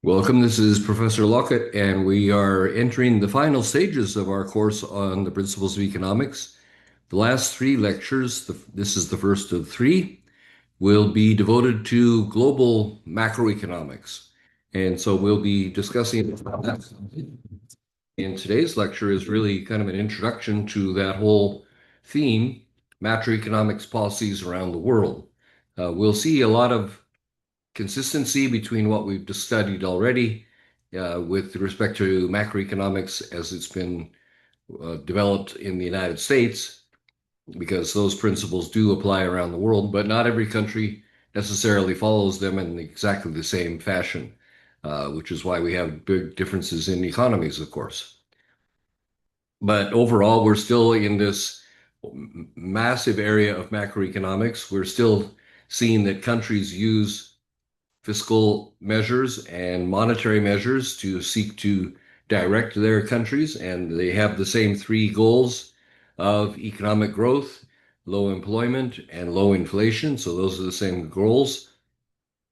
Welcome. This is Professor Lockett, and we are entering the final stages of our course on the principles of economics. The last three lectures, this is the first of three, will be devoted to global macroeconomics. And so we'll be discussing that. In today's lecture is really kind of an introduction to that whole theme, macroeconomics policies around the world. We'll see a lot of consistency between what we've just studied already with respect to macroeconomics as it's been developed in the United States, because those principles do apply around the world, but not every country necessarily follows them in exactly the same fashion, which is why we have big differences in economies, of course. But overall, we're still in this massive area of macroeconomics. We're still seeing that countries use fiscal measures and monetary measures to seek to direct their countries, and they have the same three goals of economic growth, low employment, and low inflation. So those are the same goals.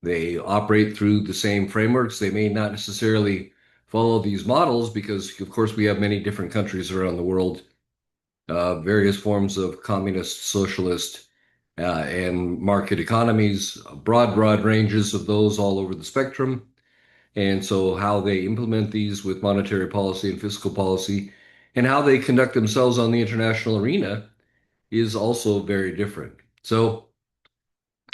They operate through the same frameworks. They may not necessarily follow these models because, of course, we have many different countries around the world, various forms of communist, socialist, and market economies, broad ranges of those all over the spectrum. And so, how they implement these with monetary policy and fiscal policy, and how they conduct themselves on the international arena is also very different. So,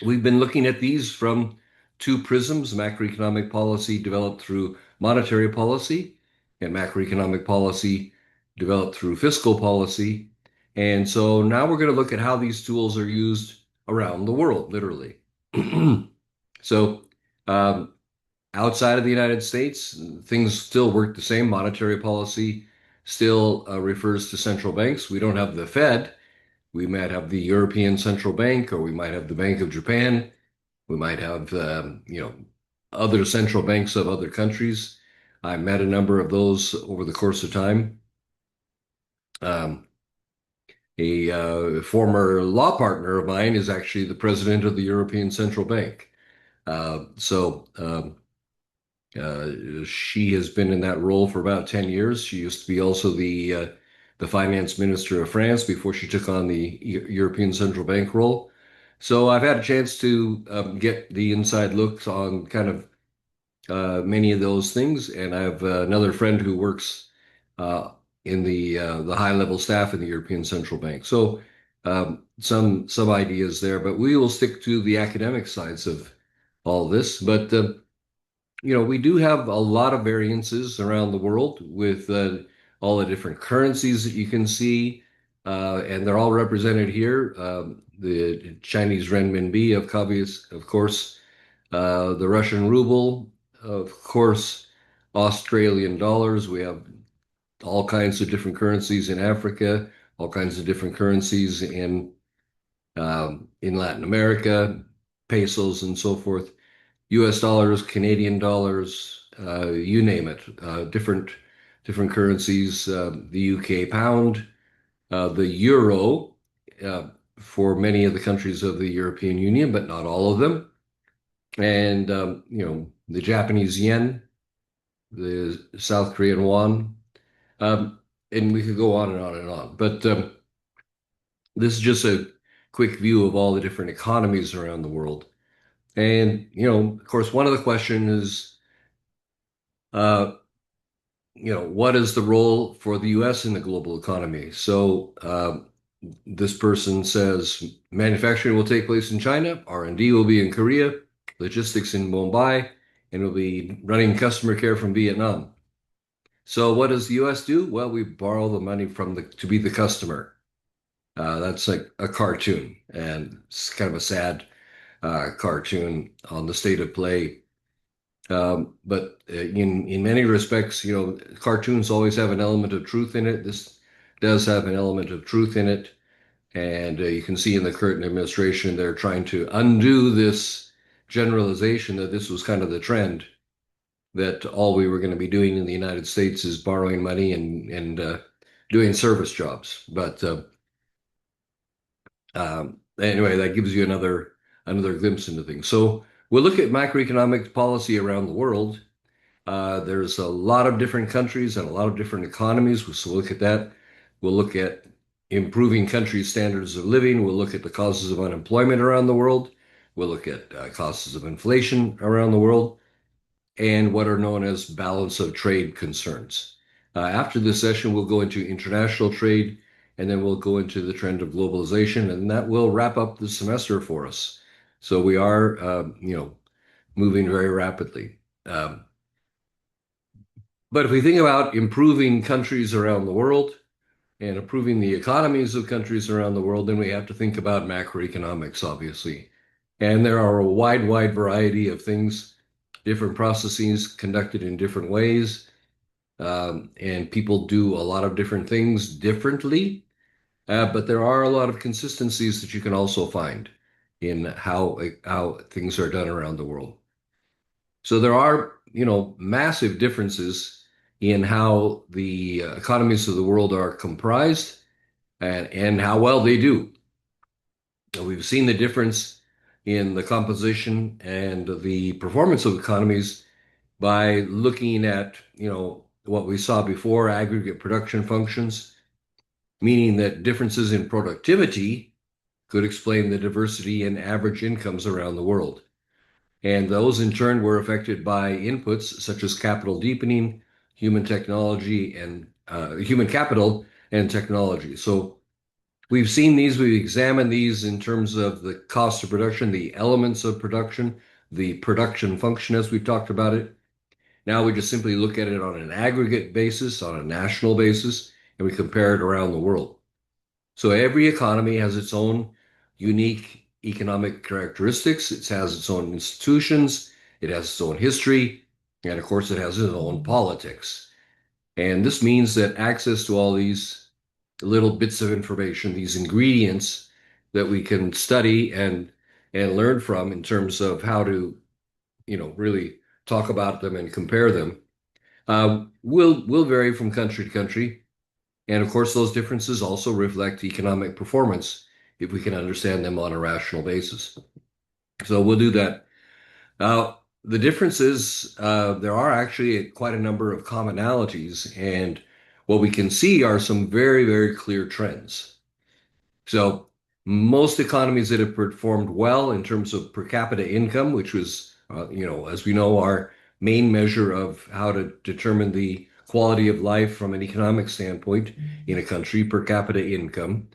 we've been looking at these from two prisms: macroeconomic policy developed through monetary policy, and macroeconomic policy developed through fiscal policy. And so now we're going to look at how these tools are used around the world, literally. So, um, outside of the United States, things still work the same. Monetary policy still refers to central banks. We don't have the Fed. We might have the European Central Bank, or we might have the Bank of Japan. We might have, other central banks of other countries. I met a number of those over the course of time. Um, a former law partner of mine is actually the president of the European Central Bank. She has been in that role for about 10 years. She used to be also the finance minister of France before she took on the European Central Bank role. So I've had a chance to get the inside looks on kind of many of those things, and I have another friend who works uh, in the high level staff in the European Central Bank. So some ideas there, but we will stick to the academic sides of all this. But we do have a lot of variances around the world with all the different currencies that you can see, and they're all represented here. The Chinese renminbi, of course, the Russian ruble, of course, Australian dollars. We have all kinds of different currencies in Africa, all kinds of different currencies in Latin America, pesos and so forth. US dollars, Canadian dollars, you name it, different currencies, the UK pound, the euro uh, for many of the countries of the European Union, but not all of them, and the Japanese yen, the South Korean won, um, and we could go on and on and on. But this is just a quick view of all the different economies around the world. And of course, one of the questions is, uh, what is the role for the U.S. in the global economy? So this person says manufacturing will take place in China, R&D will be in Korea, logistics in Mumbai, and we'll be running customer care from Vietnam. So what does the U.S. do? Well, we borrow the money from the to be the customer. That's like a cartoon, and it's kind of a sad cartoon on the state of play. But in many respects, cartoons always have an element of truth in it. This does have an element of truth in it, and you can see in the current administration they're trying to undo this generalization that this was kind of the trend, that all we were going to be doing in the United States is borrowing money and doing service jobs. But anyway, that gives you another glimpse into things. So we'll look at macroeconomic policy around the world. There's a lot of different countries and a lot of different economies. So we'll look at that. We'll look at improving countries' standards of living. We'll look at the causes of unemployment around the world. We'll look at causes of inflation around the world and what are known as balance of trade concerns. After this session, we'll go into international trade and then we'll go into the trend of globalization, and that will wrap up the semester for us. So we are, moving very rapidly. Um, but if we think about improving countries around the world and improving the economies of countries around the world, then we have to think about macroeconomics, obviously. And there are a wide variety of things, different processes conducted in different ways, and people do a lot of different things differently. But there are a lot of consistencies that you can also find in how things are done around the world. So there are, massive differences in how the economies of the world are comprised and how well they do. And we've seen the difference in the composition and the performance of economies by looking at, what we saw before, aggregate production functions, meaning that differences in productivity could explain the diversity in average incomes around the world. And those in turn were affected by inputs such as capital deepening, human technology, and human capital and technology. So we've seen these, we've examined these in terms of the cost of production, the elements of production, the production function as we've talked about it. Now we just simply look at it on an aggregate basis, on a national basis, and we compare it around the world. So every economy has its own unique economic characteristics. It has its own institutions. It has its own history. And of course, it has its own politics. And this means that access to all these little bits of information, these ingredients that we can study and learn from in terms of how to, really talk about them and compare them, will vary from country to country. And of course, those differences also reflect economic performance if we can understand them on a rational basis. So we'll do that. Now, the differences, there are actually quite a number of commonalities, and what we can see are some very clear trends. So most economies that have performed well in terms of per capita income, which was, as we know, our main measure of how to determine the quality of life from an economic standpoint in a country, per capita income.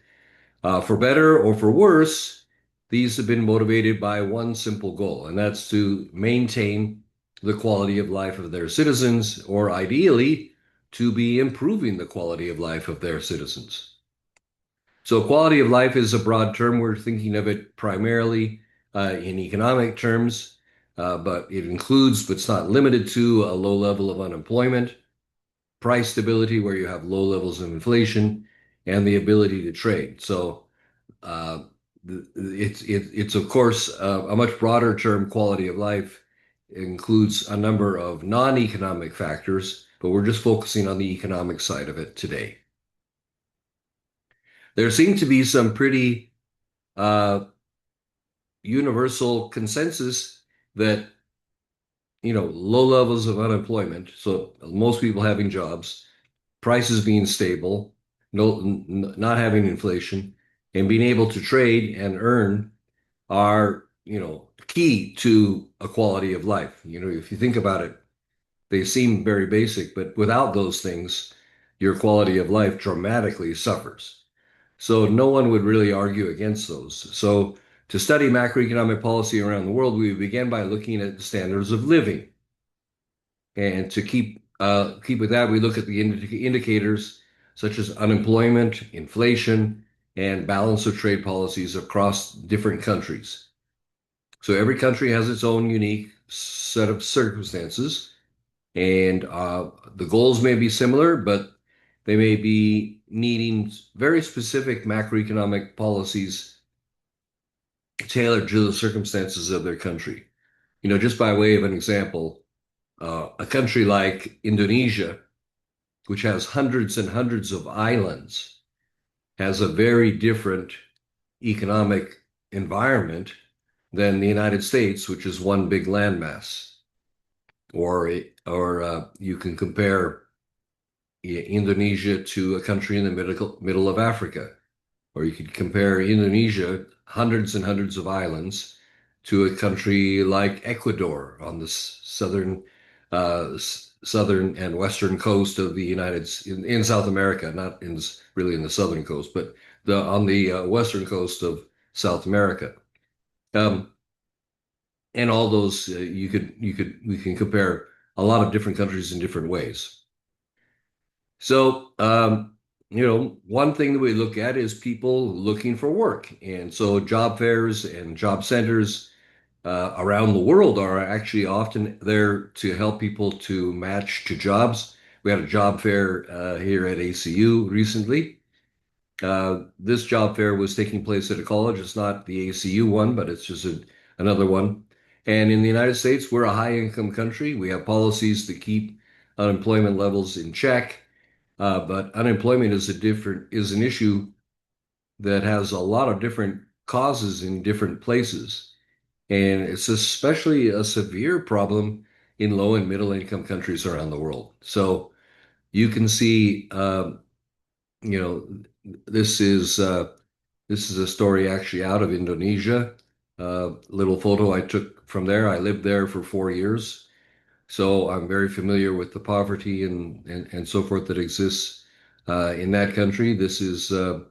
For better or for worse, these have been motivated by one simple goal, and that's to maintain the quality of life of their citizens, or ideally, to be improving the quality of life of their citizens. So quality of life is a broad term. We're thinking of it primarily in economic terms, but it includes, but it's not limited to, a low level of unemployment, price stability where you have low levels of inflation, and the ability to trade. So uh, it's of course a much broader term. Quality of life includes a number of non-economic factors, but we're just focusing on the economic side of it today. There seem to be some pretty uh, universal consensus that, low levels of unemployment, so most people having jobs, prices being stable, not having inflation, and being able to trade and earn are, key to a quality of life. If you think about it, they seem very basic, but without those things, your quality of life dramatically suffers. So no one would really argue against those. So to study macroeconomic policy around the world, we began by looking at the standards of living. And to keep with that, we look at the indicators such as unemployment, inflation, and balance of trade policies across different countries. So every country has its own unique set of circumstances, and the goals may be similar, but they may be needing very specific macroeconomic policies tailored to the circumstances of their country. Just by way of an example, a country like Indonesia, which has hundreds and hundreds of islands, has a very different economic environment than the United States, which is one big landmass. or you can compare Indonesia to a country in the middle of Africa, or you could compare Indonesia, hundreds and hundreds of islands, to a country like Ecuador on the southern and western coast of the in South America, not really in the southern coast, but on the western coast of South America. Um, and all those we can compare a lot of different countries in different ways. So, one thing that we look at is people looking for work. And so job fairs and job centers around the world are actually often there to help people to match to jobs. We had a job fair here at ACU recently. This job fair was taking place at a college. It's not the ACU one, but it's just another one. And in the United States, we're a high income country. We have policies to keep unemployment levels in check. But unemployment is an issue that has a lot of different causes in different places. And it's especially a severe problem in low and middle income countries around the world. So you can see, you know, this is uh, this is a story actually out of Indonesia. Little photo I took from there. I lived there for 4 years, so I'm very familiar with the poverty and so forth that exists in that country. This is the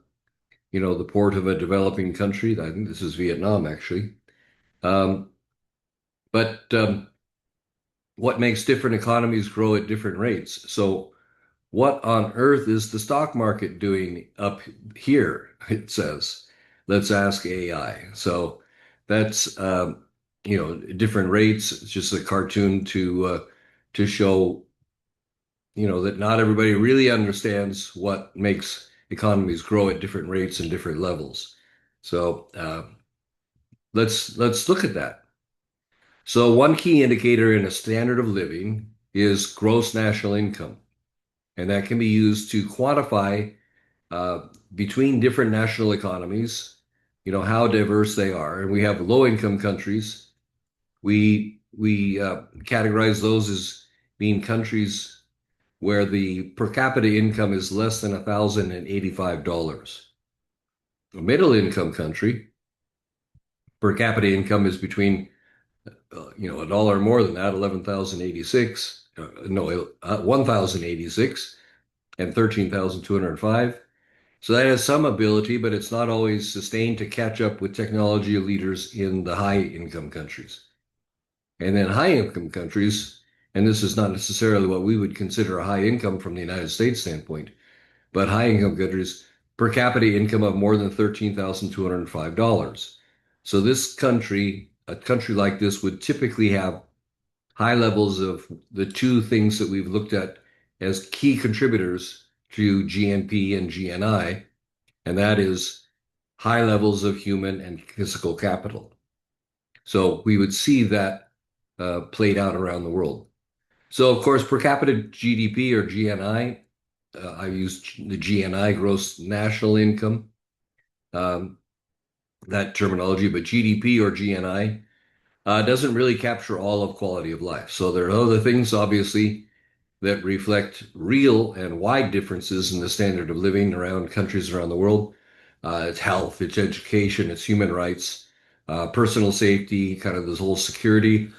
port of a developing country. I think this is Vietnam actually. Um, but what makes different economies grow at different rates? So what on earth is the stock market doing up here? It says. Let's ask AI. So that's different rates. It's just a cartoon to show that not everybody really understands what makes economies grow at different rates and different levels. So let's look at that. So one key indicator in a standard of living is gross national income, and that can be used to quantify uh, between different national economies, how diverse they are. And we have low-income countries. We categorize those as being countries where the per capita income is less than $1,085. A middle-income country, per capita income is between a dollar more than that, 11,086, no, 1,086 and 13,205. So that has some ability, but it's not always sustained to catch up with technology leaders in the high income countries. And then high income countries, and this is not necessarily what we would consider a high income from the United States standpoint, but high income countries, per capita income of more than $13,205. So a country like this would typically have high levels of the two things that we've looked at as key contributors to GNP and GNI, and that is high levels of human and physical capital. So we would see that played out around the world. So, of course, per capita GDP or GNI, I used the GNI, gross national income, um, that terminology, but GDP or GNI doesn't really capture all of quality of life. So there are other things, obviously, that reflect real and wide differences in the standard of living around countries around the world. It's health, it's education, it's human rights, personal safety, kind of this whole security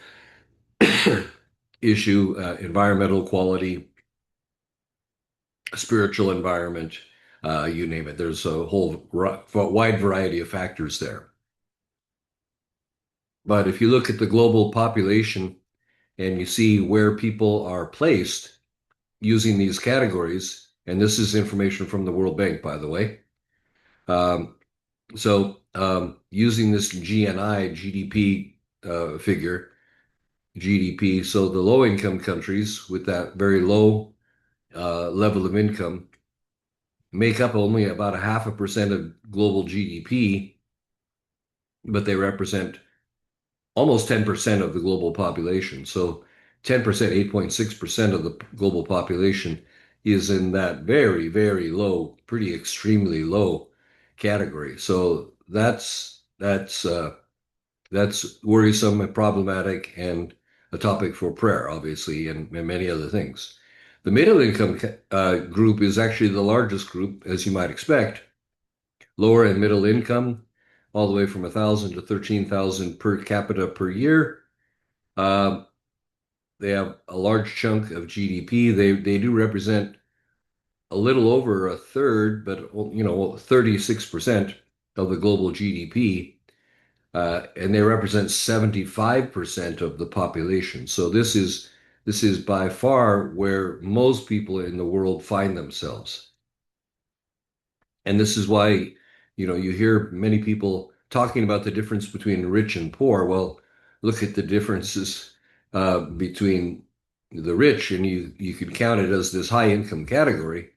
issue, environmental quality, spiritual environment, you name it. There's a whole wide variety of factors there. But if you look at the global population and you see where people are placed using these categories, and this is information from the World Bank, by the way. Using this GNI GDP figure, GDP, so the low income countries with that very low level of income make up only about a 0.5% of global GDP, but they represent almost 10% of the global population. So 10%, 8.6% of the global population is in that very, very low, pretty extremely low category. So that's worrisome and problematic, and a topic for prayer, obviously, and many other things. The middle income group is actually the largest group, as you might expect. Lower and middle income, all the way from 1,000 to 13,000 per capita per year. Uh, they have a large chunk of GDP. They do represent a little over a third, but 36% of the global GDP, and they represent 75% of the population. So this is by far where most people in the world find themselves. And this is why, you hear many people talking about the difference between rich and poor. Well, look at the differences between the rich, and you could count it as this high income category.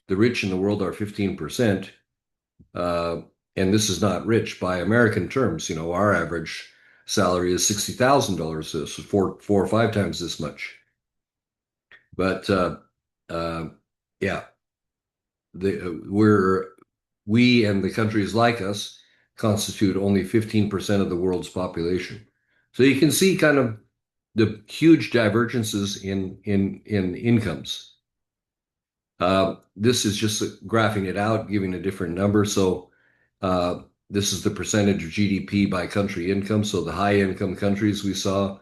The rich in the world are 15%, uh, and this is not rich by American terms. Our average salary is $60,000, so it's four or five times this much. But uh, yeah, we and the countries like us constitute only 15% of the world's population. So you can see kind of the huge divergences in incomes. This is just graphing it out, giving a different number. So this is the percentage of GDP by country income. So the high income countries we saw,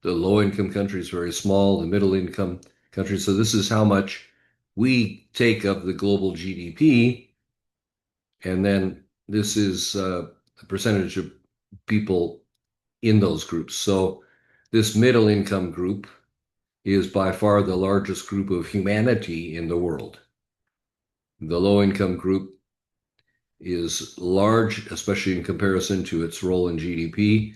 the low income countries very small, the middle income countries. So this is how much we take of the global GDP, and then this is the percentage of people in those groups. So this middle income group is by far the largest group of humanity in the world. The low income group is large, especially in comparison to its role in GDP.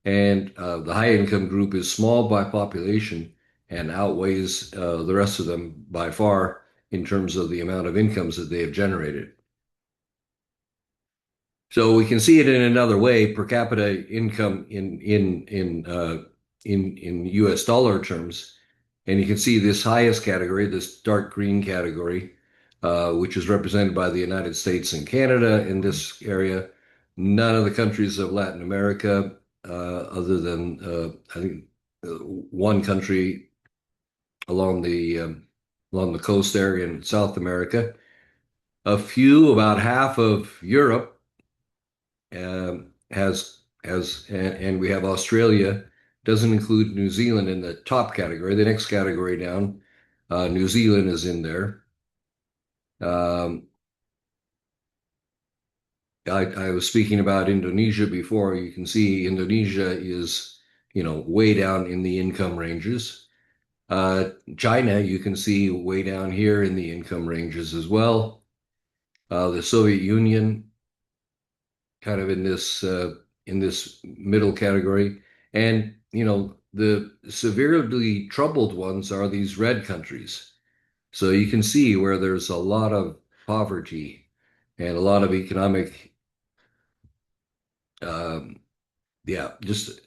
And the high income group is small by population and outweighs the rest of them by far in terms of the amount of incomes that they have generated. So we can see it in another way: per capita income in U.S. dollar terms, and you can see this highest category, this dark green category, which is represented by the United States and Canada in this area. None of the countries of Latin America, other than I think one country along the coast area in South America. A few, about half of Europe and we have Australia. Doesn't include New Zealand in the top category. The next category down, New Zealand is in there. Um, I was speaking about Indonesia before. You can see Indonesia is, way down in the income ranges. China, you can see way down here in the income ranges as well. The Soviet Union, kind of in this middle category. And the severely troubled ones are these red countries. So you can see where there's a lot of poverty and a lot of economic, um, yeah, just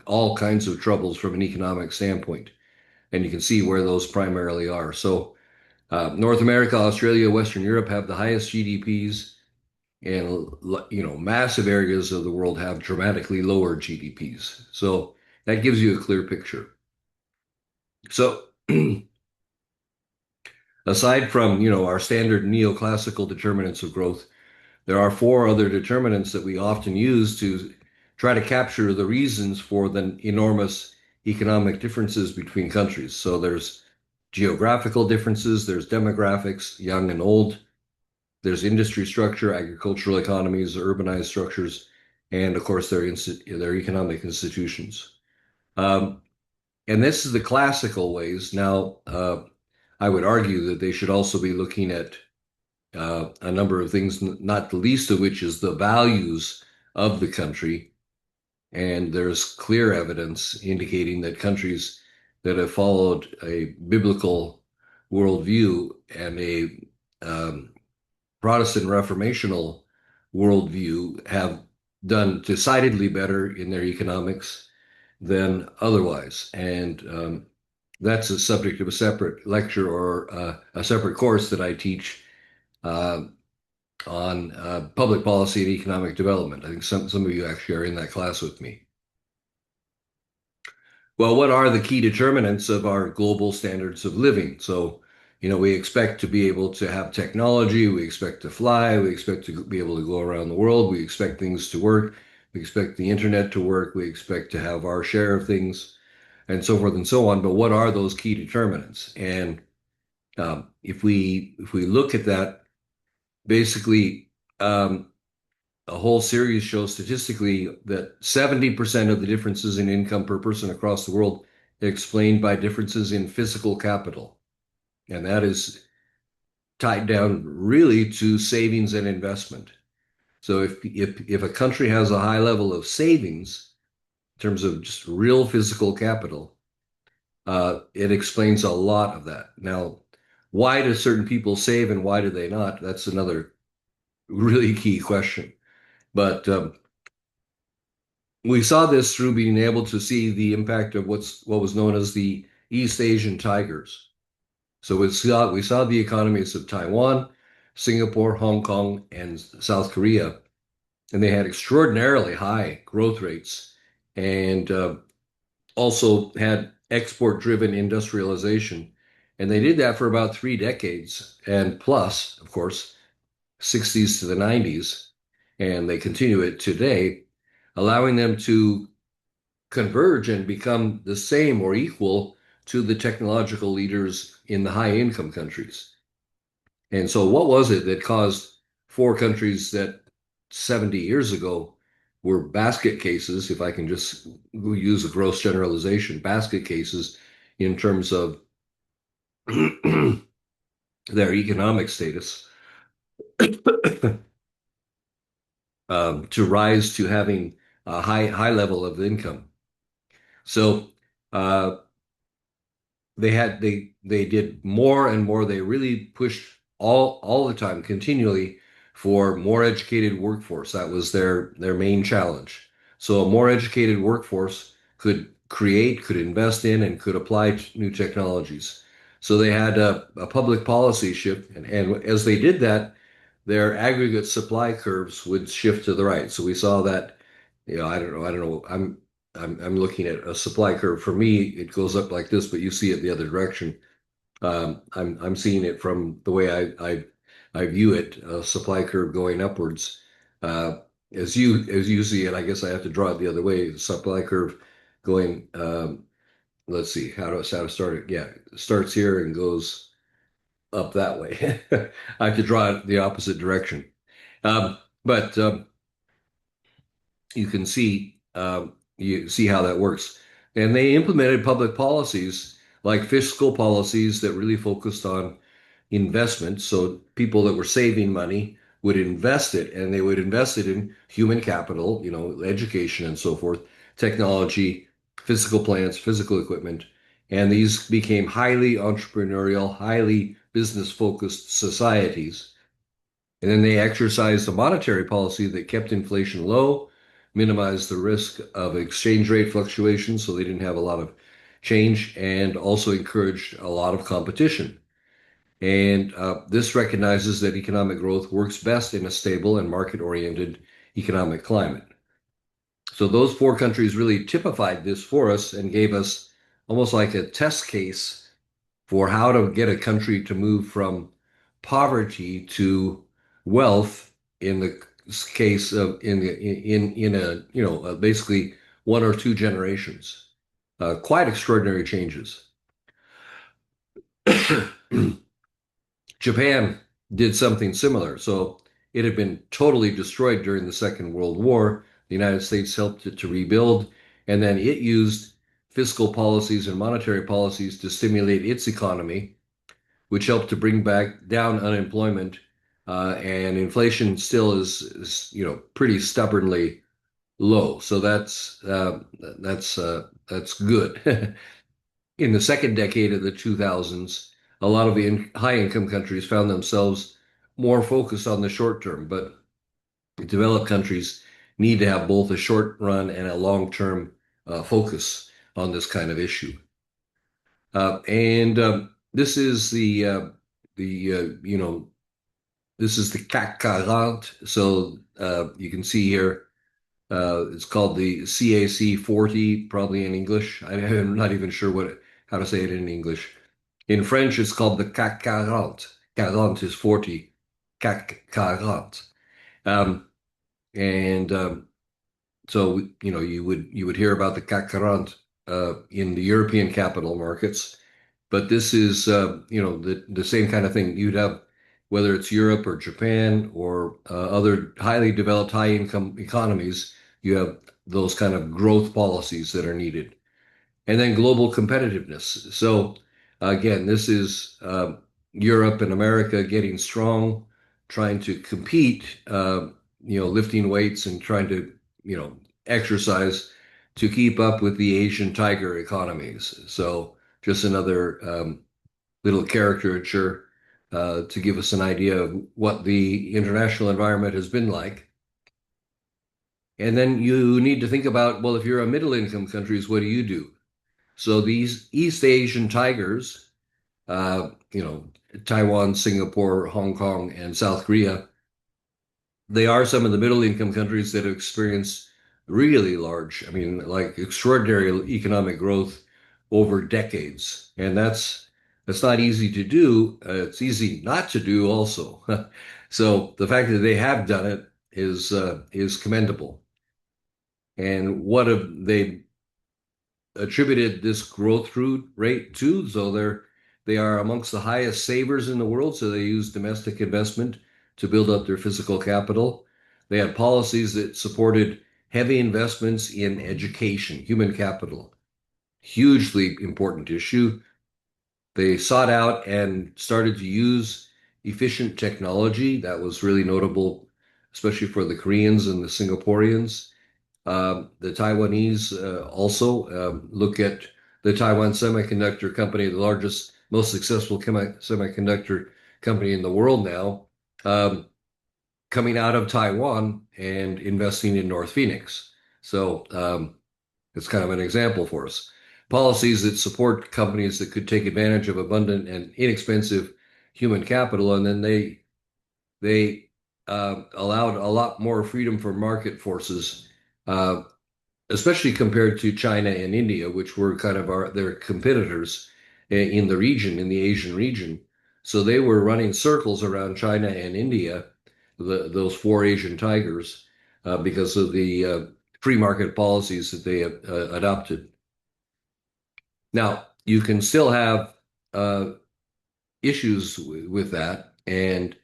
all kinds of troubles from an economic standpoint. And you can see where those primarily are. So North America, Australia, Western Europe have the highest GDPs. And massive areas of the world have dramatically lower GDPs. So that gives you a clear picture. So aside from our standard neoclassical determinants of growth, there are four other determinants that we often use to try to capture the reasons for the enormous economic differences between countries. So there's geographical differences, there's demographics, young and old, there's industry structure, agricultural economies, urbanized structures, and of course their economic institutions. Um, and this is the classical ways. Now, I would argue that they should also be looking at a number of things, not the least of which is the values of the country. And there's clear evidence indicating that countries that have followed a biblical worldview and a Protestant reformational worldview have done decidedly better in their economics than otherwise. And that's a subject of a separate lecture or a separate course that I teach uh, on public policy and economic development. I think some of you actually are in that class with me. Well, what are the key determinants of our global standards of living? So, we expect to be able to have technology, we expect to fly, we expect to be able to go around the world, we expect things to work, we expect the internet to work, we expect to have our share of things, and so forth and so on. But what are those key determinants? And if we look at that, basically, a whole series shows statistically that 70% of the differences in income per person across the world are explained by differences in physical capital. And that is tied down really to savings and investment. So if a country has a high level of savings in terms of just real physical capital, it explains a lot of that. Now, why do certain people save and why do they not? That's another really key question. But we saw this through being able to see the impact of what was known as the East Asian tigers. So we saw the economies of Taiwan, Singapore, Hong Kong, and South Korea, and they had extraordinarily high growth rates, and also had export-driven industrialization, and they did that for about 3 decades, and plus, of course, 60s to the 90s, and they continue it today, allowing them to converge and become the same or equal to the technological leaders in the high income countries. And so, what was it that caused four countries that 70 years ago were basket cases, if I can just use a gross generalization, basket cases in terms of their economic status, to rise to having a high level of income? So, uh, they did more and more. They really pushed all the time, continually, for more educated workforce. That was their main challenge. So a more educated workforce could invest in, and could apply new technologies. So they had a public policy shift, and as they did that, their aggregate supply curves would shift to the right. So we saw that, I don't know. I'm looking at a supply curve. For me, it goes up like this, but you see it the other direction. I'm seeing it from the way I view it, a supply curve going upwards. Uh, as you see it, I guess I have to draw it the other way. The supply curve going. Let's see how to start it. Yeah, it starts here and goes up that way. I have to draw it the opposite direction. But you see how that works. And they implemented public policies like fiscal policies that really focused on investment. So people that were saving money would invest it, and they would invest it in human capital, education and so forth, technology, physical plants, physical equipment. And these became highly entrepreneurial, highly business focused societies. And then they exercised a monetary policy that kept inflation low, minimized the risk of exchange rate fluctuations, so they didn't have a lot of change, and also encouraged a lot of competition. And this recognizes that economic growth works best in a stable and market-oriented economic climate. So those four countries really typified this for us and gave us almost like a test case for how to get a country to move from poverty to wealth in the case of in a basically 1 or 2 generations. Quite extraordinary changes. Japan did something similar. So it had been totally destroyed during the Second World War. The United States helped it to rebuild, and then it used fiscal policies and monetary policies to stimulate its economy, which helped to bring back down unemployment. And inflation still is pretty stubbornly low. So that's good. In the second decade of the 2000s, a lot of the high income countries found themselves more focused on the short term, but developed countries need to have both a short run and a long term focus on this kind of issue. And this is the this is the CAC 40. So you can see here It's called the CAC 40, probably in English. I'm not even sure how to say it in English. In French, it's called the CAC 40. 40 is 40. CAC 40. Um, and So, you would hear about the CAC 40 in the European capital markets, but this is the same kind of thing. You'd have whether it's Europe or Japan or other highly developed, high income economies, you have those kind of growth policies that are needed. And then global competitiveness. So again, this is Europe and America getting strong, trying to compete, lifting weights and trying to, exercise to keep up with the Asian tiger economies. So just another little caricature to give us an idea of what the international environment has been like. And then you need to think about, well, if you're a middle income countries, what do you do? So these East Asian tigers, uh, you know, Taiwan, Singapore, Hong Kong, and South Korea, they are some of the middle income countries that have experienced really large, I mean, like extraordinary economic growth over decades. And that's not easy to do. It's easy not to do also. So the fact that they have done it is commendable. And what have they attributed this rate to. So they are amongst the highest savers in the world. So they use domestic investment to build up their physical capital. They had policies that supported heavy investments in education, human capital, hugely important issue. They sought out and started to use efficient technology. That was really notable, especially for the Koreans and the Singaporeans. The Taiwanese also look at the Taiwan Semiconductor Company, the largest, most successful semiconductor company in the world now, um, coming out of Taiwan and investing in North Phoenix. So it's kind of an example for us. Policies that support companies that could take advantage of abundant and inexpensive human capital, and then they allowed a lot more freedom for market forces. Especially compared to China and India, which were kind of their competitors in the region, in the Asian region. So they were running circles around China and India, those four Asian tigers, because of the free market policies that they adopted. Now, you can still have uh, issues with that. And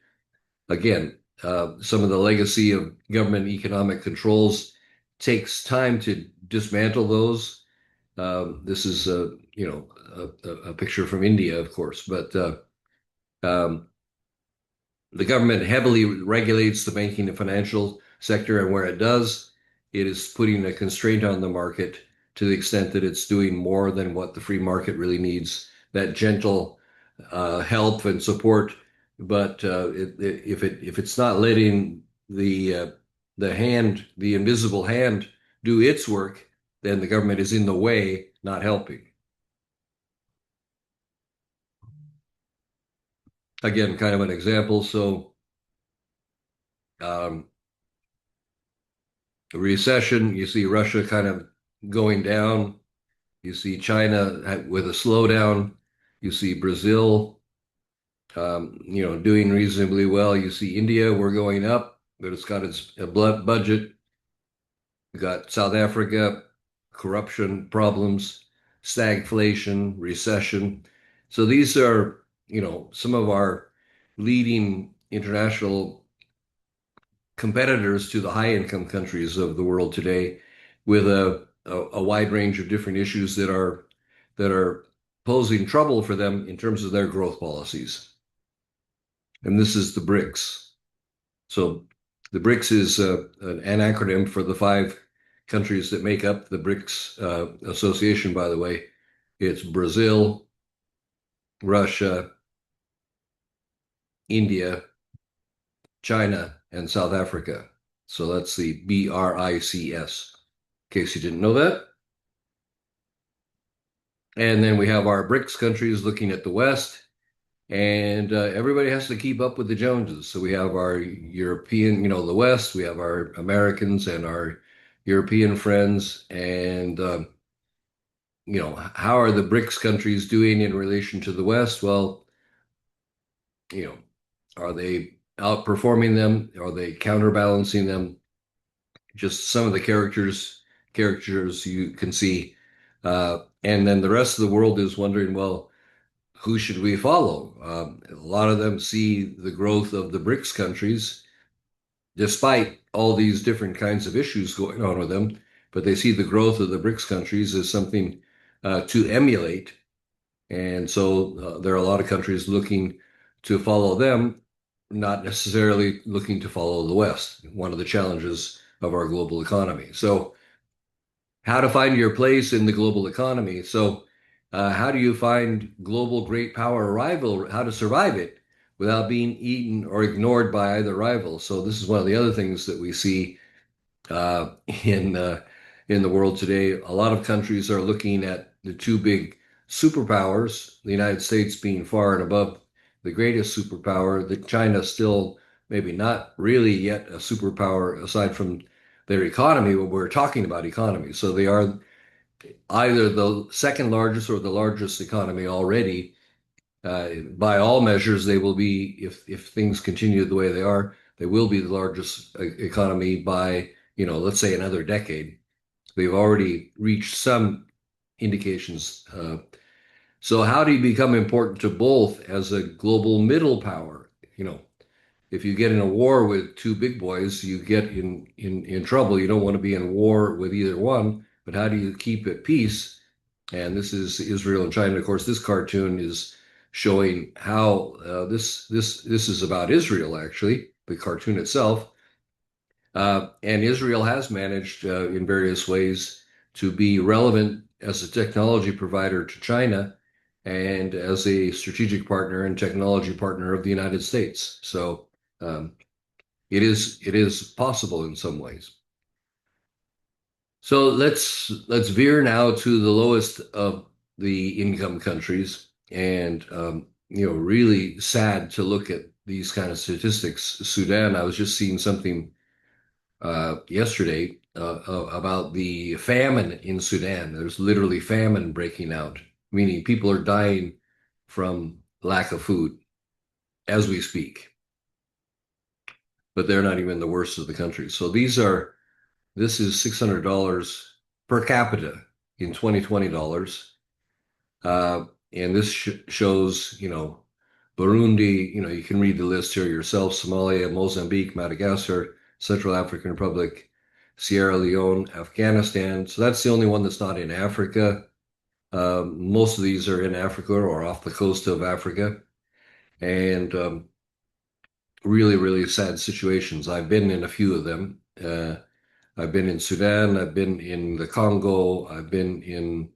again, some of the legacy of government economic controls takes time to dismantle those. This is a picture from India, of course, but um, the government heavily regulates the banking and financial sector, and where it does, it is putting a constraint on the market to the extent that it's doing more than what the free market really needs. That gentle help and support, but if it's not letting the invisible hand, do its work, then the government is in the way, not helping. Again, kind of an example. So, um, recession, you see Russia kind of going down. You see China with a slowdown. You see Brazil, doing reasonably well. You see India, we're going up, but it's got its budget. We got South Africa, corruption problems, stagflation, recession. So these are, some of our leading international competitors to the high income countries of the world today with a wide range of different issues that are posing trouble for them in terms of their growth policies. And this is the BRICS. So the BRICS is an acronym for the five countries that make up the BRICS association, by the way. It's Brazil, Russia, India, China, and South Africa. So that's the BRICS, in case you didn't know that. And then we have our BRICS countries looking at the West, and everybody has to keep up with the Joneses. So we have our European, the West, we have our Americans and our European friends, and how are the BRICS countries doing in relation to the West? Well, you know, are they outperforming them? Are they counterbalancing them? Just some of the characters you can see, and then the rest of the world is wondering, well, who should we follow? A lot of them see the growth of the BRICS countries, despite all these different kinds of issues going on with them, but they see the growth of the BRICS countries as something to emulate. And so there are a lot of countries looking to follow them, not necessarily looking to follow the West, one of the challenges of our global economy. So, how to find your place in the global economy. So, how do you find global great power rival? How to survive it without being eaten or ignored by either rival? So, this is one of the other things that we see uh, in uh, in the world today. A lot of countries are looking at the two big superpowers, the United States being far and above the greatest superpower, that China still maybe not really yet a superpower aside from their economy, when we're talking about economy. So they are either the second largest or the largest economy already. By all measures, they will be, if things continue the way they are, they will be the largest economy by, let's say another decade. We've already reached some indications. So how do you become important to both as a global middle power? You know, if you get in a war with two big boys, you get in trouble. You don't want to be in war with either one, but how do you keep at peace? And this is Israel and China. Of course, this cartoon is showing how this is about Israel, actually, the cartoon itself. And Israel has managed in various ways to be relevant as a technology provider to China and as a strategic partner and technology partner of the United States. So um, it is possible in some ways. So let's veer now to the lowest of the income countries, and really sad to look at these kind of statistics. Sudan, I was just seeing something yesterday about the famine in Sudan. There's literally famine breaking out, meaning people are dying from lack of food as we speak, but they're not even the worst of the countries. So this is $600 per capita in 2020 dollars. And this shows, Burundi, you can read the list here yourself: Somalia, Mozambique, Madagascar, Central African Republic, Sierra Leone, Afghanistan. So that's the only one that's not in Africa. Most of these are in Africa or off the coast of Africa. And really, really sad situations. I've been in a few of them. I've been in Sudan, I've been in the Congo, I've been in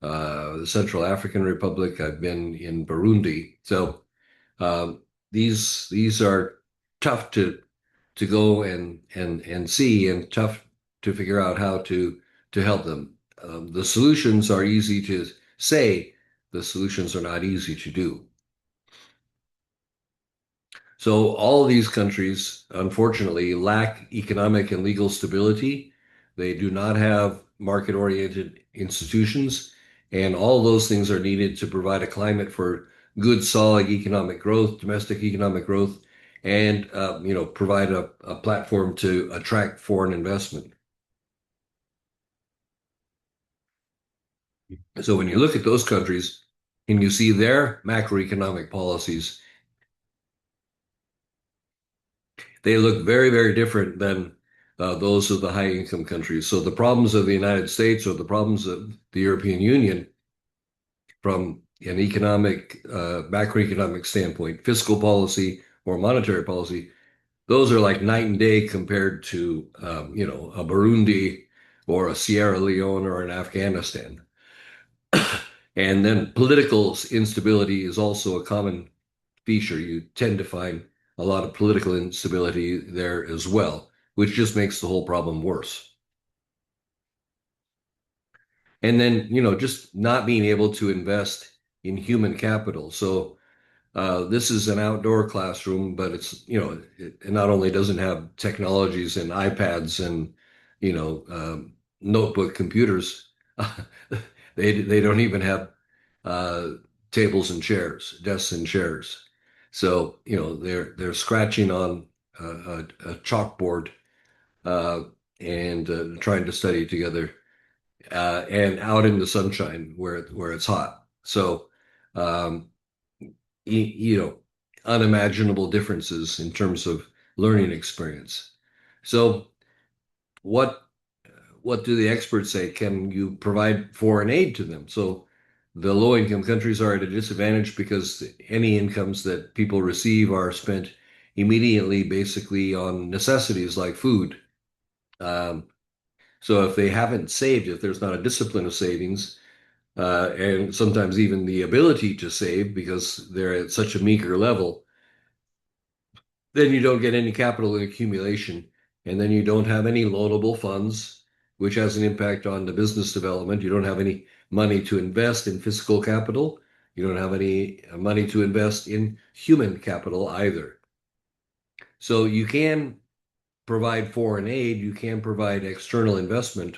the Central African Republic, I've been in Burundi. So these are tough to go and see, and tough to figure out how to help them. The solutions are easy to say, the solutions are not easy to do. So all of these countries, unfortunately, lack economic and legal stability. They do not have market-oriented institutions, and all those things are needed to provide a climate for good, solid economic growth, domestic economic growth, and provide a platform to attract foreign investment. So when you look at those countries and you see their macroeconomic policies, they look very, very different than those of the high income countries. So the problems of the United States or the problems of the European Union from an economic, macroeconomic standpoint, fiscal policy or monetary policy, those are like night and day compared to, a Burundi or a Sierra Leone or an Afghanistan. And then political instability is also a common feature. You tend to find a lot of political instability there as well, which just makes the whole problem worse. And then, just not being able to invest in human capital. So this is an outdoor classroom, but it not only doesn't have technologies and iPads and, notebook computers. They don't even have uh, tables and chairs, desks and chairs. So, they're scratching on a chalkboard uh, and trying to study together and out in the sunshine where it's hot. So, um, you know, unimaginable differences in terms of learning experience. So, what what do the experts say? Can you provide foreign aid to them? So, the low income countries are at a disadvantage because any incomes that people receive are spent immediately, basically on necessities like food. Um, so, if they haven't saved, if there's not a discipline of savings, and sometimes even the ability to save because they're at such a meager level, then you don't get any capital accumulation, and then you don't have any loanable funds, which has an impact on the business development. You don't have any money to invest in physical capital. You don't have any money to invest in human capital either. So you can provide foreign aid, you can provide external investment,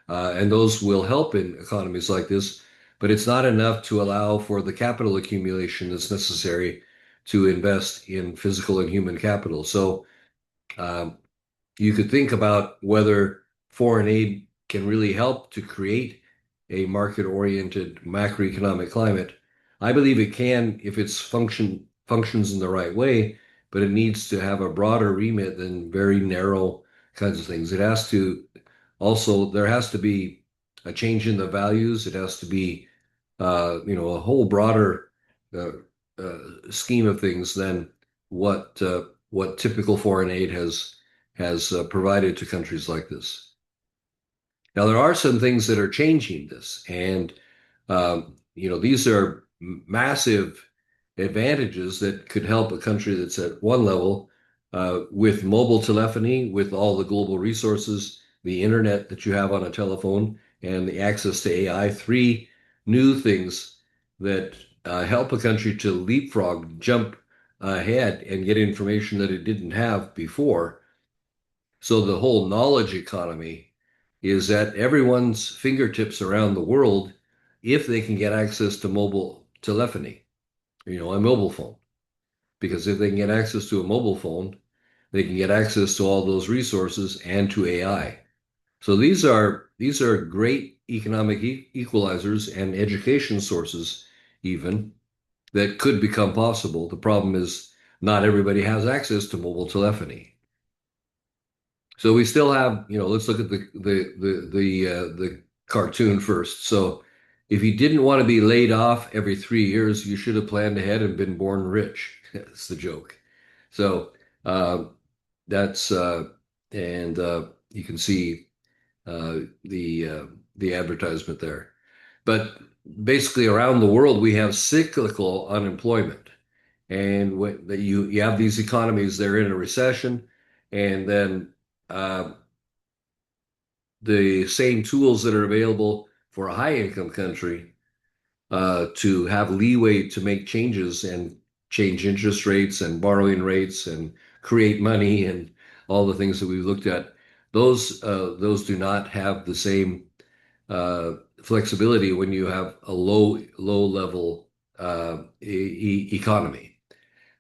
and those will help in economies like this, but it's not enough to allow for the capital accumulation that's necessary to invest in physical and human capital. So um, you could think about whether foreign aid can really help to create a market-oriented macroeconomic climate. I believe it can if its functions in the right way, but it needs to have a broader remit than very narrow kinds of things. It has to also there has to be a change in the values. It has to be a whole broader uh, scheme of things than what typical foreign aid has provided to countries like this. Now, there are some things that are changing this, and these are massive advantages that could help a country that's at one level with mobile telephony, with all the global resources, the internet that you have on a telephone, and the access to AI. Three new things that help a country to leapfrog, jump ahead, and get information that it didn't have before. So the whole knowledge economy is at everyone's fingertips around the world if they can get access to mobile telephony, a mobile phone. Because if they can get access to a mobile phone, they can get access to all those resources and to AI. So these are great economic equalizers and education sources even that could become possible. The problem is not everybody has access to mobile telephony. So we still have, let's look at the cartoon first. So if you didn't want to be laid off every 3 years, you should have planned ahead and been born rich. That's the joke. So uh, that's and you can see the advertisement there. But basically, around the world, we have cyclical unemployment, and when you have these economies, they're in a recession, and then uh, the same tools that are available for a high income country to have leeway to make changes and change interest rates and borrowing rates and create money and all the things that we've looked at. Those do not have the same flexibility when you have a low level economy.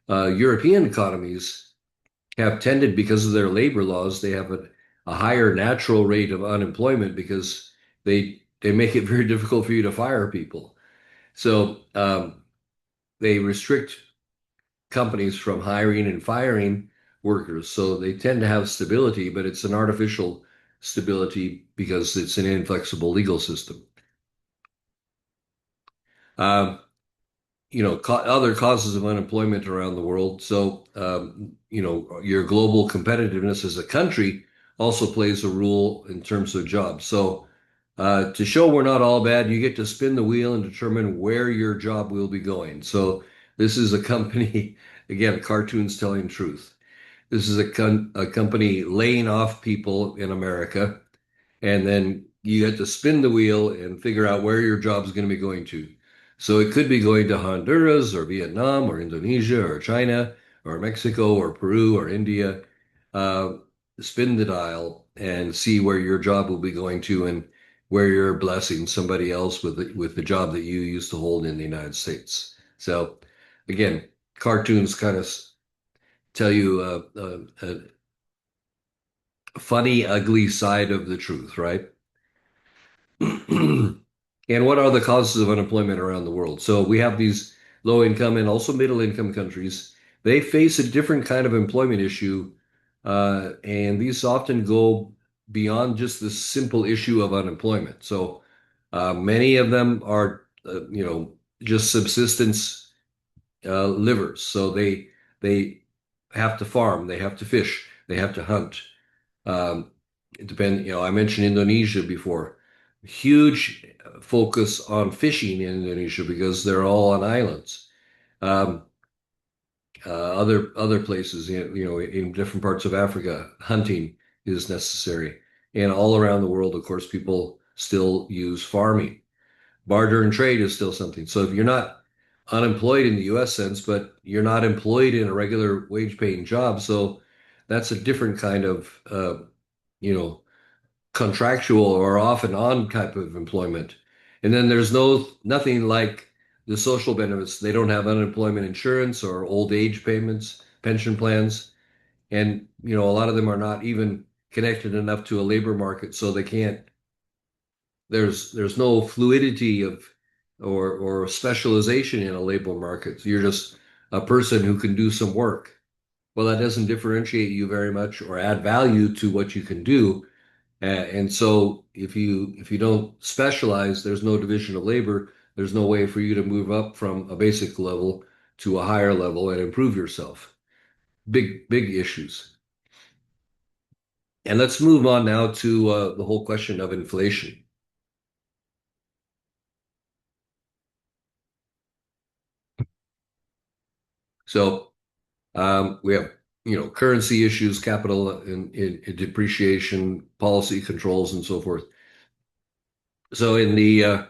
European economies have tended, because of their labor laws, they have a higher natural rate of unemployment because they make it very difficult for you to fire people. So they restrict companies from hiring and firing workers. So they tend to have stability, but it's an artificial stability because it's an inflexible legal system. Um, other causes of unemployment around the world. So, your global competitiveness as a country also plays a role in terms of jobs. So, to show we're not all bad, you get to spin the wheel and determine where your job will be going. So, this is a company, again, cartoons telling truth. This is a company laying off people in America, and then you get to spin the wheel and figure out where your job is going to be going to. So it could be going to Honduras or Vietnam or Indonesia or China or Mexico or Peru or India. Uh, Spin the dial and see where your job will be going to and where you're blessing somebody else with the job that you used to hold in the United States. So again, cartoons kind of tell you a funny, ugly side of the truth, right? And what are the causes of unemployment around the world? So we have these low income and also middle income countries. They face a different kind of employment issue, and these often go beyond just the simple issue of unemployment. So many of them are, just subsistence livers. So they have to farm, they have to fish, they have to hunt. Um, it depend, I mentioned Indonesia before. Huge focus on fishing in Indonesia because they're all on islands. Um, other places, in different parts of Africa, hunting is necessary, and all around the world, of course, people still use farming. Barter and trade is still something. So if you're not unemployed in the U.S. sense, but you're not employed in a regular wage-paying job, so that's a different kind of you know contractual or off and on type of employment. And then there's nothing like the social benefits. They don't have unemployment insurance or old age payments, pension plans, and a lot of them are not even connected enough to a labor market, so they can't. There's no fluidity of or specialization in a labor market. So you're just a person who can do some work. Well, that doesn't differentiate you very much or add value to what you can do. And so if you don't specialize, there's no division of labor. There's no way for you to move up from a basic level to a higher level and improve yourself. Big issues. And let's move on now to the whole question of inflation. So we have currency issues, capital in depreciation, policy controls, and so forth. So in the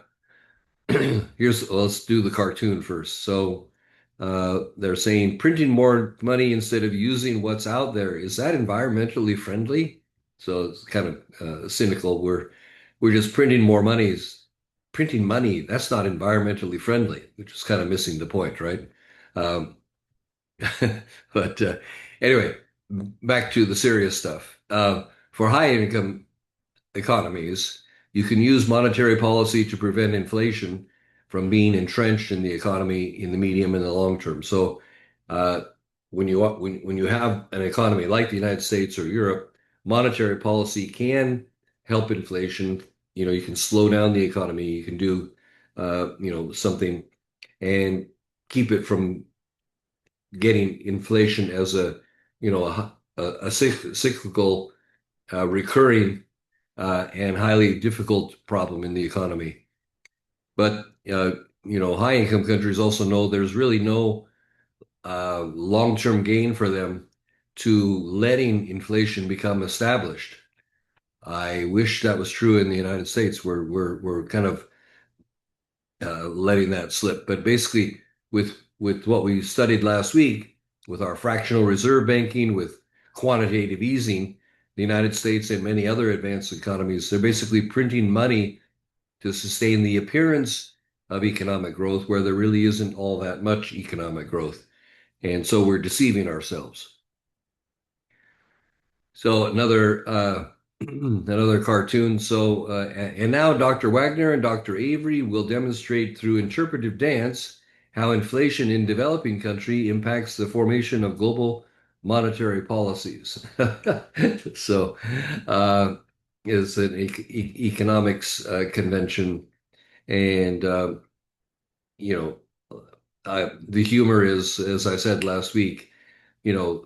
let's do the cartoon first. So they're saying printing more money instead of using what's out there. Is that environmentally friendly? So it's kind of cynical. We're just printing more monies. Printing money, that's not environmentally friendly, which is kind of missing the point, right? Um, but anyway, back to the serious stuff. For high income economies, you can use monetary policy to prevent inflation from being entrenched in the economy in the medium and the long term. So, uh, when you have an economy like the United States or Europe, monetary policy can help inflation. You can slow down the economy. You can do, something and keep it from getting inflation as a cyclical, recurring and highly difficult problem in the economy. But high income countries also know there's really no long-term gain for them to letting inflation become established. I wish that was true in the United States, where we're kind of letting that slip. But basically, with what we studied last week, with our fractional reserve banking, with quantitative easing, the United States and many other advanced economies, they're basically printing money to sustain the appearance of economic growth where there really isn't all that much economic growth. And so we're deceiving ourselves. So another cartoon. So and now Dr. Wagner and Dr. Avery will demonstrate through interpretive dance how inflation in developing country impacts the formation of global monetary policies. So it's an economics convention, and you the humor is, as I said last week, you know,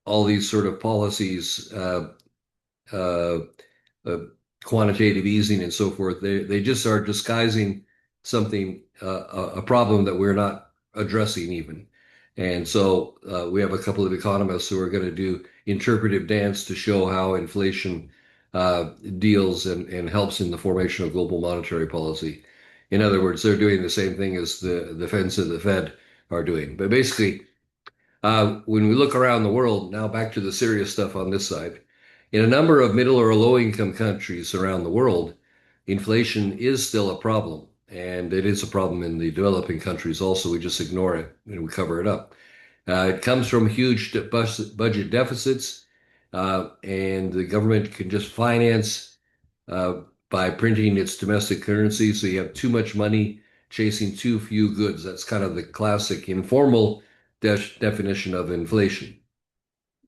all these sort of policies, uh, uh, quantitative easing and so forth, they just are disguising something, a problem that we're not addressing even. And so we have a couple of economists who are going to do interpretive dance to show how inflation deals and helps in the formation of global monetary policy. In other words, they're doing the same thing as the Feds and the Fed are doing. But basically, when we look around the world, now back to the serious stuff on this side, In a number of middle or low income countries around the world, inflation is still a problem. And it is a problem in the developing countries also. We just ignore it and we cover it up. It comes from huge budget deficits, and the government can just finance by printing its domestic currency. So you have too much money chasing too few goods. That's kind of the classic informal definition of inflation.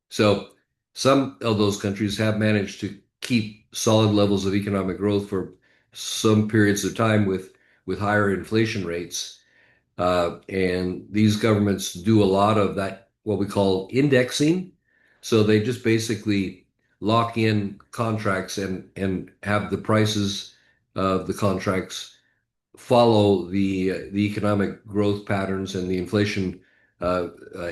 So some of those countries have managed to keep solid levels of economic growth for some periods of time with higher inflation rates. And these governments do a lot of that, what we call indexing. So they just basically lock in contracts and have the prices of the contracts follow the economic growth patterns and the inflation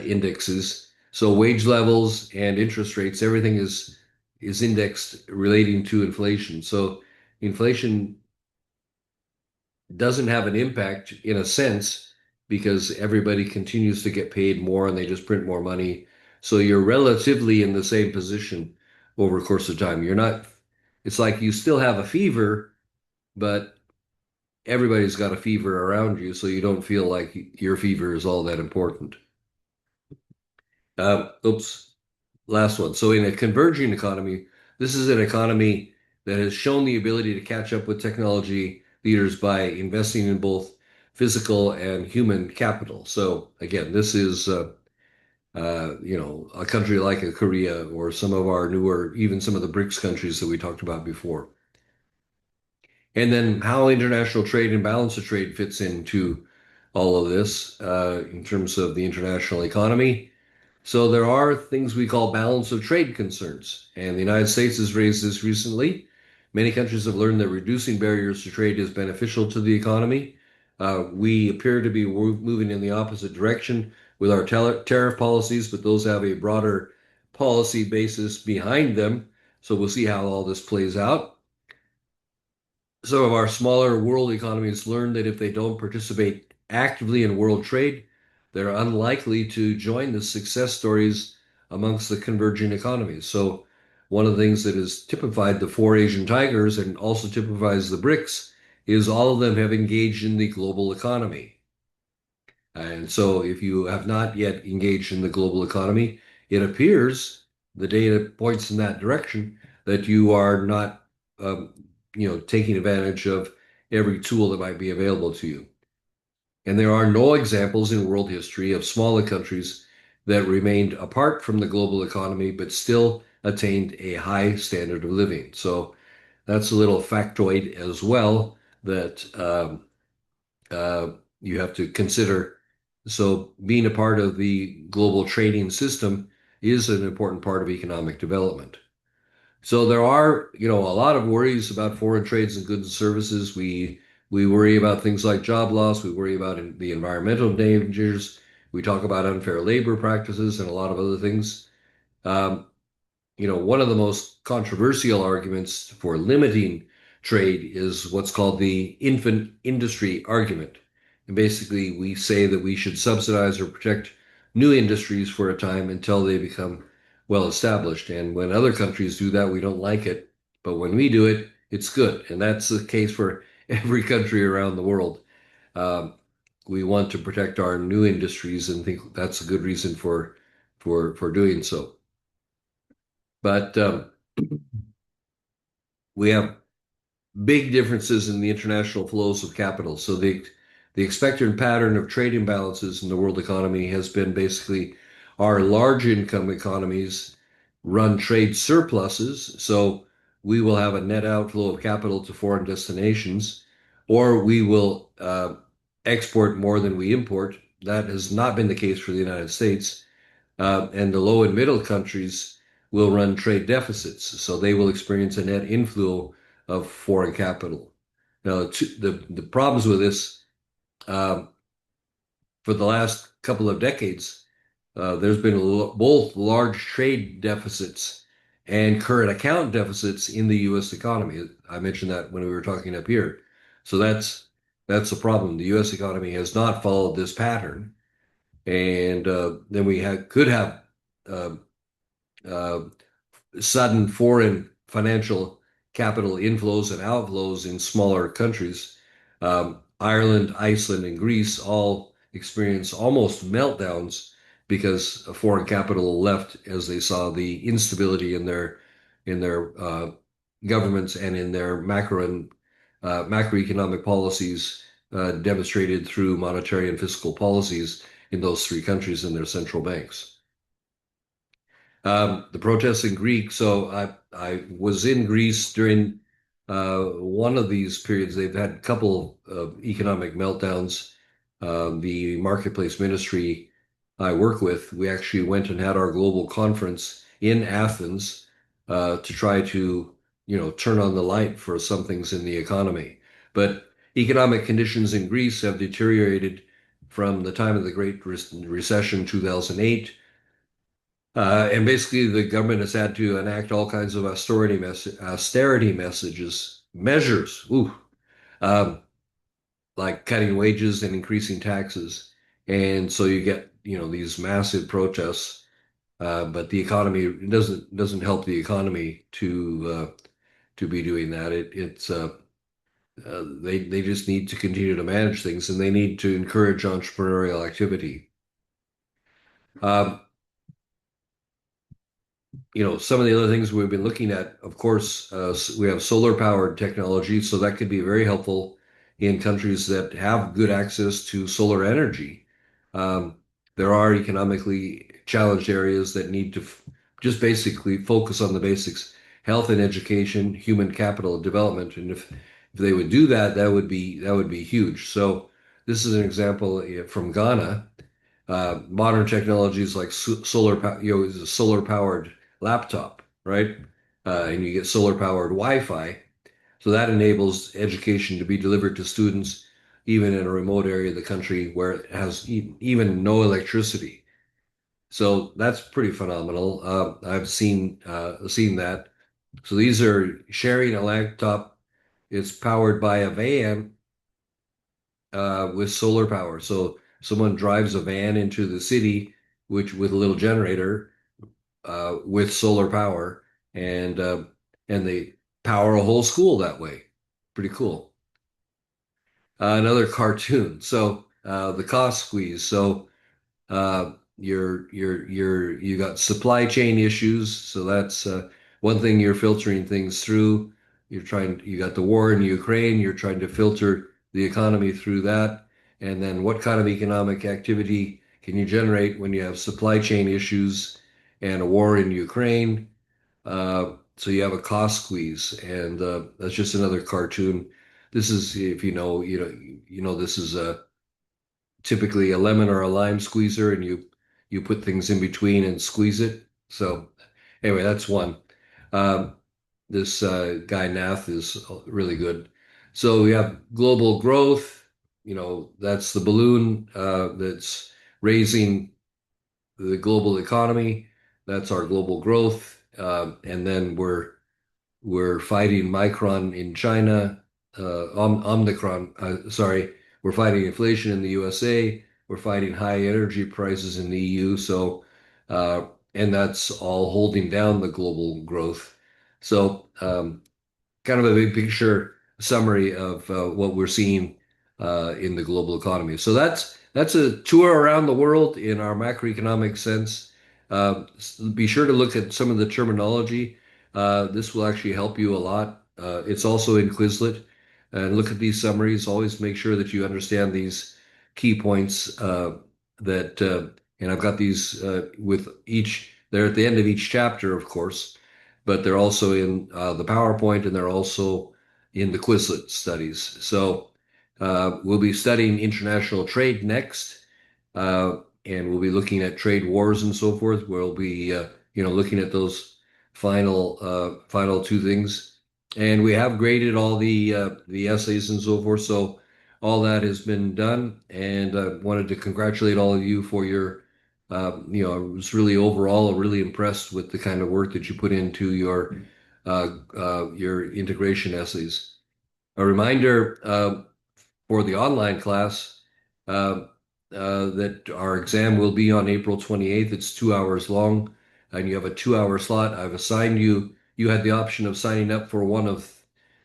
indexes. So wage levels and interest rates, everything is indexed relating to inflation. So inflation doesn't have an impact in a sense because everybody continues to get paid more and they just print more money. So you're relatively in the same position over a course of time. You're not, it's like you still have a fever, but everybody's got a fever around you, so you don't feel like your fever is all that important. Oops, last one. So in a converging economy, this is an economy that has shown the ability to catch up with technology leaders by investing in both physical and human capital. So again, this is a country like a Korea or some of our newer, even some of the BRICS countries that we talked about before. And then how international trade and balance of trade fits into all of this in terms of the international economy. So there are things we call balance of trade concerns, and the United States has raised this recently. Many countries have learned that reducing barriers to trade is beneficial to the economy. We appear to be moving in the opposite direction with our tariff policies, but those have a broader policy basis behind them. So we'll see how all this plays out. Some of our smaller world economies learn that if they don't participate actively in world trade, they're unlikely to join the success stories amongst the converging economies. So, one of the things that has typified the four Asian tigers and also typifies the BRICS is all of them have engaged in the global economy. And so, if you have not yet engaged in the global economy, it appears the data points in that direction that you are not, taking advantage of every tool that might be available to you. And there are no examples in world history of smaller countries that remained apart from the global economy but still attained a high standard of living. So that's a little factoid as well that you have to consider. So, being a part of the global trading system is an important part of economic development. So there are, a lot of worries about foreign trades in goods and services. We worry about things like job loss. We worry about the environmental dangers. We talk about unfair labor practices and a lot of other things. Um, one of the most controversial arguments for limiting trade is what's called the infant industry argument. And basically, we say that we should subsidize or protect new industries for a time until they become well established. And when other countries do that, we don't like it. But when we do it, it's good. And that's the case for every country around the world. Um, we want to protect our new industries and think that's a good reason for doing so. But we have big differences in the international flows of capital. So the expected pattern of trade imbalances in the world economy has been basically our large income economies run trade surpluses. So we will have a net outflow of capital to foreign destinations, or we will export more than we import. That has not been the case for the United States. And the low and middle countries will run trade deficits, so they will experience a net inflow of foreign capital. Now, the problems with this um, for the last couple of decades, there's been both large trade deficits and current account deficits in the U.S. economy. I mentioned that when we were talking up here. So that's a problem. The U.S. economy has not followed this pattern, and then we could have uh, uh, sudden foreign financial capital inflows and outflows in smaller countries. Ireland, Iceland, and Greece all experienced almost meltdowns because foreign capital left as they saw the instability in their governments and in their macroeconomic policies demonstrated through monetary and fiscal policies in those three countries and their central banks. The protests in Greek. So I was in Greece during one of these periods. They've had a couple of economic meltdowns. The marketplace ministry I work with, we actually went and had our global conference in Athens to try to, turn on the light for some things in the economy. But economic conditions in Greece have deteriorated from the time of the Great Recession, 2008. And basically, the government has had to enact all kinds of austerity measures, um, like cutting wages and increasing taxes. And so you get, these massive protests, but the economy it doesn't help the economy to be doing that. They just need to continue to manage things, and they need to encourage entrepreneurial activity. Um, some of the other things we've been looking at, of course, we have solar powered technology, so that could be very helpful in countries that have good access to solar energy. Um, there are economically challenged areas that need to just basically focus on the basics, health and education, human capital development, and if they would do that, that would be huge. So this is an example from Ghana. Modern technologies like is a solar powered laptop, right? And you get solar powered Wi-Fi. So that enables education to be delivered to students even in a remote area of the country where it has even no electricity. So that's pretty phenomenal. I've seen that. So these are sharing a laptop. It's powered by a van with solar power. So someone drives a van into the city, which with a little generator with solar power, and they power a whole school that way. Pretty cool. Another cartoon. So the cost squeeze. So you got supply chain issues. So that's one thing you're filtering things through. You got the war in Ukraine. You're trying to filter the economy through that. And then what kind of economic activity can you generate when you have supply chain issues and a war in Ukraine? So you have a cost squeeze, and that's just another cartoon. This is, if this is typically a lemon or a lime squeezer, and you put things in between and squeeze it. So anyway, that's one. Um, this guy Nath is really good. So we have global growth. That's the balloon that's raising the global economy. That's our global growth. And then we're fighting Micron in China, Omicron, sorry, we're fighting inflation in the USA, we're fighting high energy prices in the EU. So, and that's all holding down the global growth. So, kind of a big picture summary of what we're seeing in the global economy. So that's a tour around the world in our macroeconomic sense. Be sure to look at some of the terminology. This will actually help you a lot. It's also in Quizlet. And look at these summaries. Always make sure that you understand these key points and I've got these with each, they're at the end of each chapter, of course, but they're also in the PowerPoint and they're also in the Quizlet studies. So we'll be studying international trade next, and we'll be looking at trade wars and so forth. We'll be, looking at those final two things, and we have graded all the essays and so forth. So all that has been done, and I wanted to congratulate all of you for your I was really overall really impressed with the kind of work that you put into your integration essays. A reminder for the online class that our exam will be on April 28th. It's 2 hours long. and you have a 2 hour slot. I've assigned you, you had the option of signing up for one of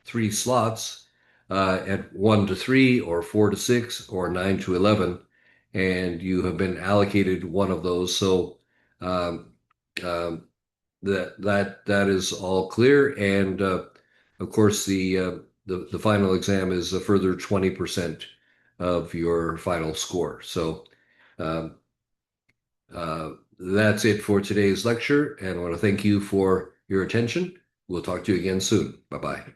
three slots at 1 to 3 or 4 to 6 or 9 to 11, and you have been allocated one of those. So um, um, that is all clear. And of course, the final exam is a further 20% of your final score. So um, that's it for today's lecture, and I want to thank you for your attention. We'll talk to you again soon. Bye bye.